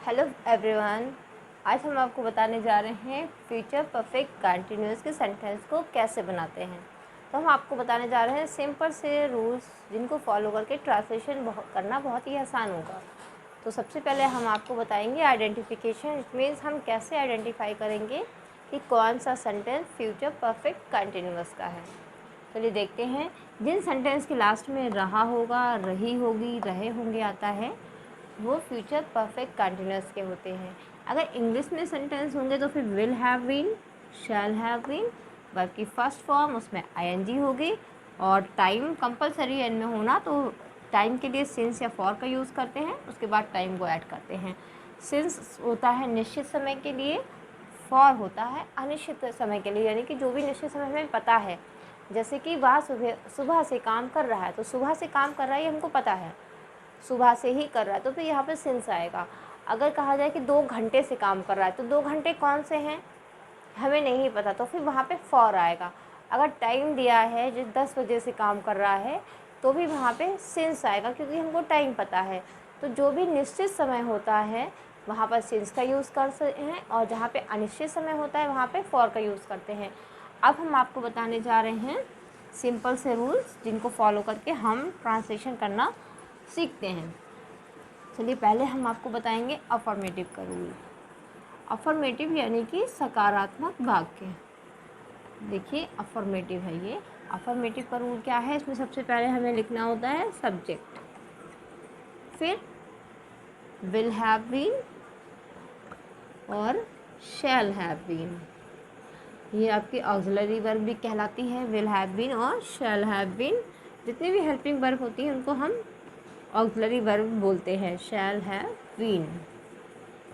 Hello everyone. आज हम आपको बताने जा रहे हैं फ्यूचर परफेक्ट कंटिन्यूअस के सेंटेंस को कैसे बनाते हैं। तो हम आपको बताने जा रहे हैं सिंपल से रूल्स जिनको फॉलो करके ट्रांसलेशन करना बहुत ही आसान होगा। तो सबसे पहले हम आपको बताएंगे आइडेंटिफिकेशन। इट मीन्स हम कैसे आइडेंटिफाई करेंगे कि कौन सा सेंटेंस फ्यूचर परफेक्ट कंटिन्यूअस का है। चलिए देखते हैं। जिन सेंटेंस के लास्ट में रहा होगा, रही होगी, रहे होंगे आता है वो फ्यूचर परफेक्ट कंटिन्यूअस के होते हैं। अगर इंग्लिश में सेंटेंस होंगे तो फिर will have been, shall have been, verb की फर्स्ट फॉर्म उसमें आईएनजी होगी। और टाइम कंपलसरी एंड में होना तो टाइम के लिए सिंस या फॉर का यूज़ करते हैं, उसके बाद टाइम को ऐड करते हैं। सिंस होता है निश्चित समय के लिए, फॉर होता है अनिश्चित समय के लिए, यानी कि जो भी निश्चित समय हमें पता है। जैसे कि वह सुबह से काम कर रहा है, तो सुबह से काम कर रहा है ये हमको पता है, सुबह से ही कर रहा है, तो फिर यहाँ पे सिंस आएगा। अगर कहा जाए कि 2 घंटे से काम कर रहा है, तो 2 घंटे कौन से हैं हमें नहीं पता, तो फिर वहाँ पे फॉर आएगा। अगर टाइम दिया है जो 10 बजे से काम कर रहा है, तो भी वहाँ पे सिंस आएगा, क्योंकि हमको टाइम पता है। तो जो भी निश्चित समय होता है वहाँ पर सिंस का यूज़ कर सकते हैं, और जहाँ पे अनिश्चित समय होता है वहाँ पे फॉर का यूज़ करते हैं। अब हम आपको बताने जा रहे हैं सिंपल से रूल्स जिनको फॉलो करके हम ट्रांसलेशन करना सीखते हैं। चलिए पहले हम आपको बताएंगे अफर्मेटिव का रूल। अफर्मेटिव यानी कि सकारात्मक वाक्य। देखिए अफर्मेटिव है ये। अफर्मेटिव का रूल क्या है, इसमें सबसे पहले हमें लिखना होता है सब्जेक्ट, फिर विल हैव बीन और शैल हैव बीन। ये आपकी ऑक्सिलरी वर्ब भी कहलाती है, विल हैव बीन और शैल हैव बीन। जितनी भी हेल्पिंग वर्ब होती हैं उनको हम ऑक्सिलरी वर्ब बोलते हैं, शैल हैव बीन।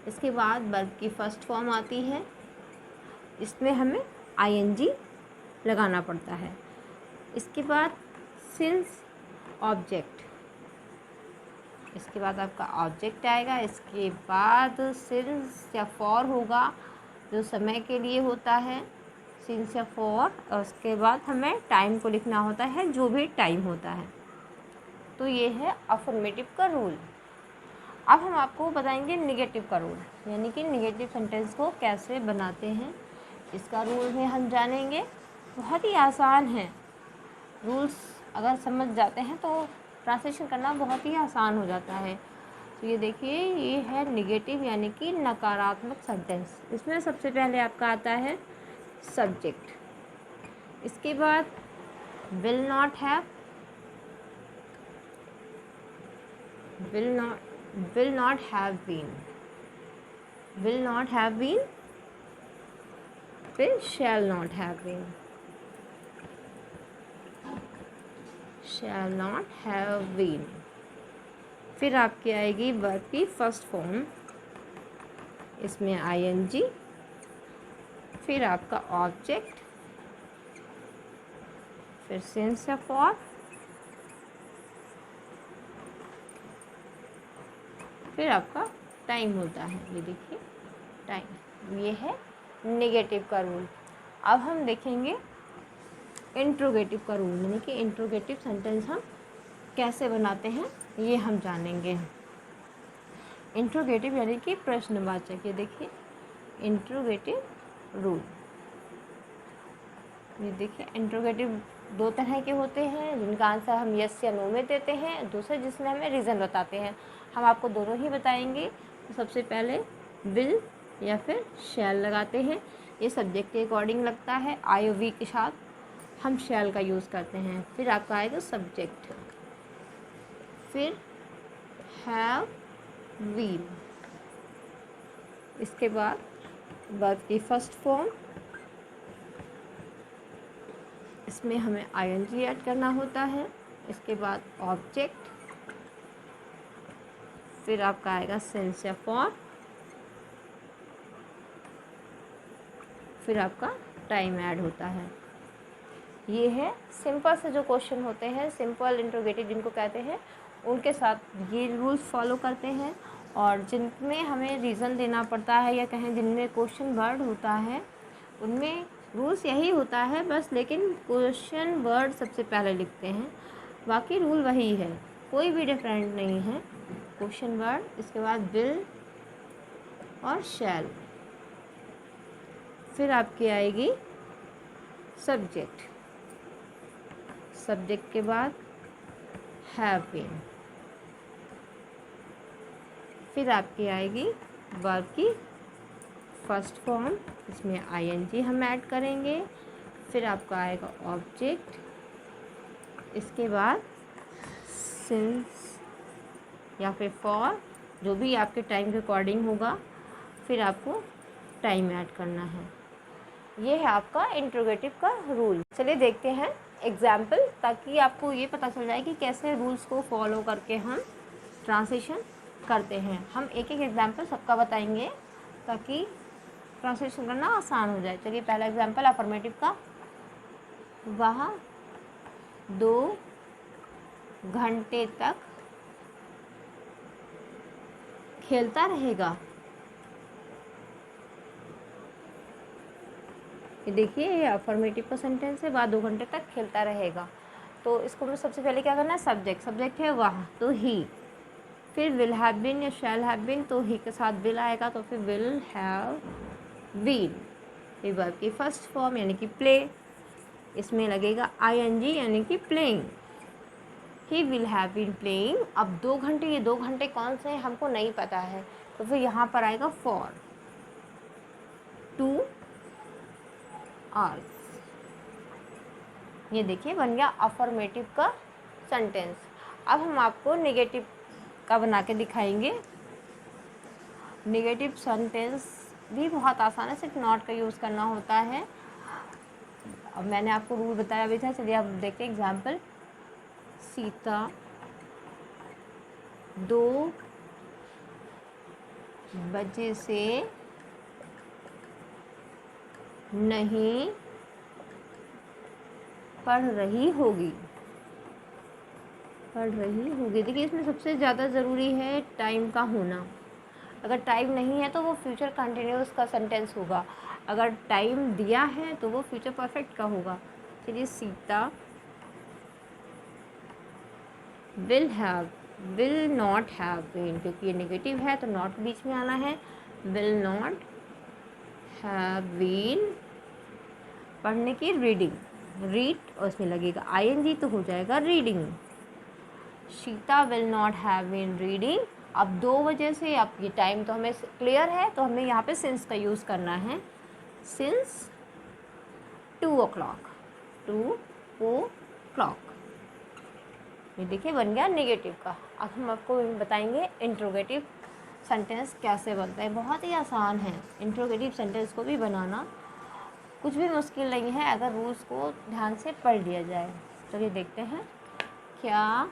इसके बाद वर्ब की फर्स्ट फॉर्म आती है, इसमें हमें आईएनजी लगाना पड़ता है। इसके बाद सिंस ऑब्जेक्ट, इसके बाद आपका ऑब्जेक्ट आएगा। इसके बाद सिंस या फॉर होगा जो समय के लिए होता है, सिंस या फॉर। और उसके बाद हमें टाइम को लिखना होता है, जो भी टाइम होता है। तो ये है अफर्मेटिव का रूल। अब हम आपको बताएंगे निगेटिव का रूल, यानी कि निगेटिव सेंटेंस को कैसे बनाते हैं। इसका रूल भी हम जानेंगे। बहुत ही आसान है, रूल्स अगर समझ जाते हैं तो ट्रांसलेशन करना बहुत ही आसान हो जाता है। तो ये देखिए, ये है निगेटिव यानी कि नकारात्मक सेंटेंस। इसमें सबसे पहले आपका आता है सब्जेक्ट, इसके बाद will not have, will not have been, will not have been, फिर shall not have been, shall not have been। फिर आपकी आएगी वर्ब की फर्स्ट फॉर्म, इसमें आईएनजी, फिर आपका ऑब्जेक्ट, फिर सिंस या फॉर, फिर आपका टाइम होता है। ये देखिए टाइम, ये है नेगेटिव का रूल। अब हम देखेंगे इंट्रोगेटिव का रूल, यानी कि इंट्रोगेटिव सेंटेंस हम कैसे बनाते हैं ये हम जानेंगे। इंट्रोगेटिव यानी कि प्रश्नवाचक। ये देखिए इंट्रोगेटिव रूल। ये देखिए इंट्रोगेटिव 2 तरह के होते हैं, जिनका आंसर हम यस या नो में देते हैं, दूसरे जिसमें हमें रीज़न बताते हैं। हम आपको दोनों ही बताएंगे। तो सबसे पहले विल या फिर शैल लगाते हैं। ये सब्जेक्ट के अकॉर्डिंग लगता है, आई और वी के साथ हम शैल का यूज़ करते हैं। फिर आपका आएगा सब्जेक्ट, फिर हैव बीन, इसके बाद वर्ब की फर्स्ट फॉर्म, इसमें हमें आईएनजी ऐड करना होता है। इसके बाद ऑब्जेक्ट, फिर आपका आएगा सिंस या फॉर, फिर आपका टाइम ऐड होता है। ये है सिंपल से जो क्वेश्चन होते हैं, सिंपल इंट्रोगेटिव जिनको कहते हैं, उनके साथ ये रूल्स फॉलो करते हैं। और जिनमें हमें रीज़न देना पड़ता है, या कहें जिनमें क्वेश्चन वर्ड होता है, उनमें रूल्स यही होता है बस, लेकिन क्वेश्चन वर्ड सबसे पहले लिखते हैं। बाकी रूल वही है, कोई भी डिफरेंट नहीं है। क्वेश्चन वर्ड, इसके बाद विल, और शैल। फिर आपकी आएगी सब्जेक्ट, सब्जेक्ट के बाद हैव बीन। फिर आपकी आएगी वर्ब की फर्स्ट फॉर्म, इसमें आईएनजी हम ऐड करेंगे। फिर आपका आएगा ऑब्जेक्ट, इसके बाद सिंस या फिर फॉर, जो भी आपके टाइम के अकॉर्डिंग होगा। फिर आपको टाइम ऐड करना है। ये है आपका इंट्रोगेटिव का रूल। चलिए देखते हैं एग्जाम्पल, ताकि आपको ये पता चल जाए कि कैसे रूल्स को फॉलो करके हम ट्रांसलेशन करते हैं। हम एक एक एग्जाम्पल सबका बताएंगे ताकि ट्रांसलेशन करना आसान हो जाए। चलिए पहला एग्जाम्पल अफर्मेटिव का, वह 2 घंटे तक खेलता रहेगा। ये देखिए, ये अफर्मेटिव का सेंटेंस है, वह 2 घंटे तक खेलता रहेगा। तो इसको हमें सबसे पहले क्या करना है, सब्जेक्ट, सब्जेक्ट है वह, तो ही। फिर विल हैव बीन या शैल हैव बीन, तो ही के साथ विल आएगा, तो फिर विल हैव बीन। फिर वर्ब की फर्स्ट फॉर्म यानी कि प्ले, इसमें लगेगा आईएनजी यानी कि playing. He will have been playing. अब 2 घंटे, ये 2 घंटे कौन से हैं हमको नहीं पता है, तो फिर यहाँ पर आएगा फॉर 2 आवर्स। ये देखिए बन गया अफर्मेटिव का सेंटेंस। अब हम आपको नेगेटिव का बना के दिखाएंगे। नेगेटिव सेंटेंस भी बहुत आसान है, सिर्फ नॉट का यूज़ करना होता है। अब मैंने आपको रूल बताया भी था, चलिए आप देखते हैं एग्जाम्पल। सीता 2 बजे से नहीं पढ़ रही होगी। देखिए इसमें सबसे ज़्यादा ज़रूरी है टाइम का होना। अगर टाइम नहीं है तो वो फ्यूचर कंटिन्यूस का सेंटेंस होगा, अगर टाइम दिया है तो वो फ्यूचर परफेक्ट का होगा। चलिए Sita will not have been, क्योंकि ये नेगेटिव है तो नॉट बीच में आना है। विल नॉट हैव बीन, पढ़ने की रीडिंग, रीड, और उसमें लगेगा आईएनजी तो हो जाएगा reading. Sita will not have been reading. अब 2 बजे से, अब ये टाइम तो हमें क्लियर है, तो हमें यहाँ पे सिंस का यूज़ करना है। Since 2 o'clock, 2 o'clock। ये देखिए बन गया नेगेटिव का। अब हम आपको बताएंगे इंट्रोगेटिव सेंटेंस कैसे बनता है। बहुत ही आसान है इंट्रोगेटिव सेंटेंस को भी बनाना, कुछ भी मुश्किल नहीं है अगर रूल्स को ध्यान से पढ़ लिया जाए। चलिए देखते हैं। क्या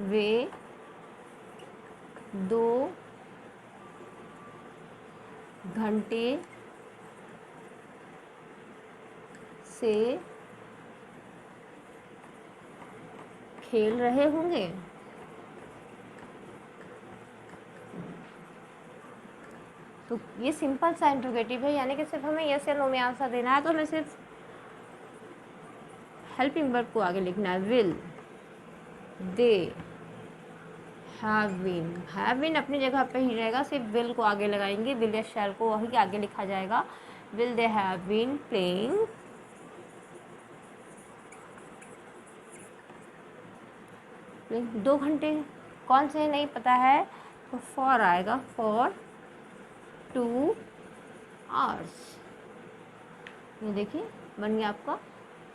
वे 2 घंटे से खेल रहे होंगे। तो ये सिंपल सा इंट्रोगेटिव है, यानी कि सिर्फ हमें यस या नो में आंसर देना है, तो हमें सिर्फ हेल्पिंग वर्ब को आगे लिखना है। विल दे हैव बीन अपनी जगह पे ही रहेगा, सिर्फ विल को आगे लगाएंगे, विल या शैल को वही आगे लिखा जाएगा। Will they have been playing 2 घंटे कौन से नहीं पता है, तो फॉर आएगा, फॉर 2 आवर्स। ये देखिए बन गया आपका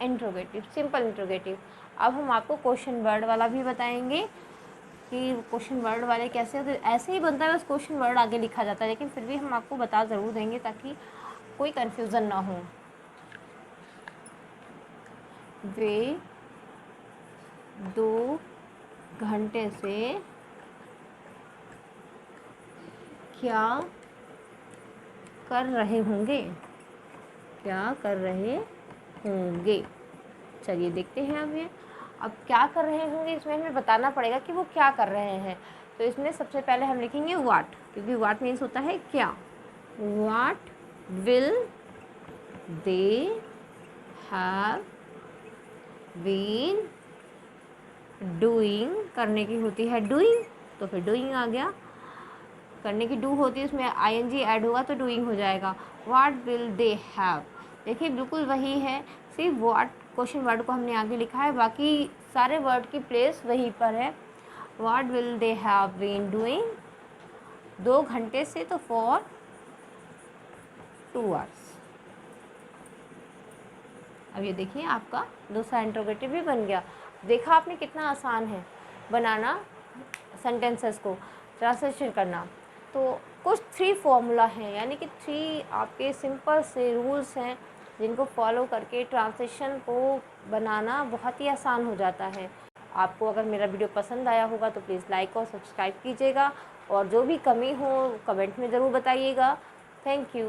इंट्रोगेटिव, सिंपल इंट्रोगेटिव। अब हम आपको क्वेश्चन वर्ड वाला भी बताएंगे कि क्वेश्चन वर्ड वाले कैसे होते। ऐसे ही बनता है, बस क्वेश्चन वर्ड आगे लिखा जाता है, लेकिन फिर भी हम आपको बता ज़रूर देंगे ताकि कोई कन्फ्यूज़न ना हो। वे 2 घंटे से क्या कर रहे होंगे, चलिए देखते हैं। अब क्या कर रहे होंगे, इसमें हमें बताना पड़ेगा कि वो क्या कर रहे हैं। तो इसमें सबसे पहले हम लिखेंगे व्हाट, क्योंकि व्हाट मीन्स होता है क्या। What will they have been doing, करने की होती है डूइंग, तो फिर डूइंग आ गया। करने की डू होती है, उसमें आईएनजी ऐड होगा तो डूइंग हो जाएगा। व्हाट विल दे हैव, देखिए बिल्कुल वही है, सिर्फ व्हाट क्वेश्चन वर्ड को हमने आगे लिखा है, बाकी सारे वर्ड की प्लेस वहीं पर है। What will they have been doing, 2 घंटे से, तो फॉर 2 hours। अब ये देखिए आपका दूसरा इंट्रोगेटिव भी बन गया। देखा आपने कितना आसान है बनाना सेंटेंसेस को ट्रांसलेशन करना। तो कुछ 3 फॉर्मूला हैं, यानी कि 3 आपके सिंपल से रूल्स हैं जिनको फॉलो करके ट्रांसलेशन को बनाना बहुत ही आसान हो जाता है। आपको अगर मेरा वीडियो पसंद आया होगा तो प्लीज़ लाइक और सब्सक्राइब कीजिएगा, और जो भी कमी हो कमेंट में ज़रूर बताइएगा। Thank you.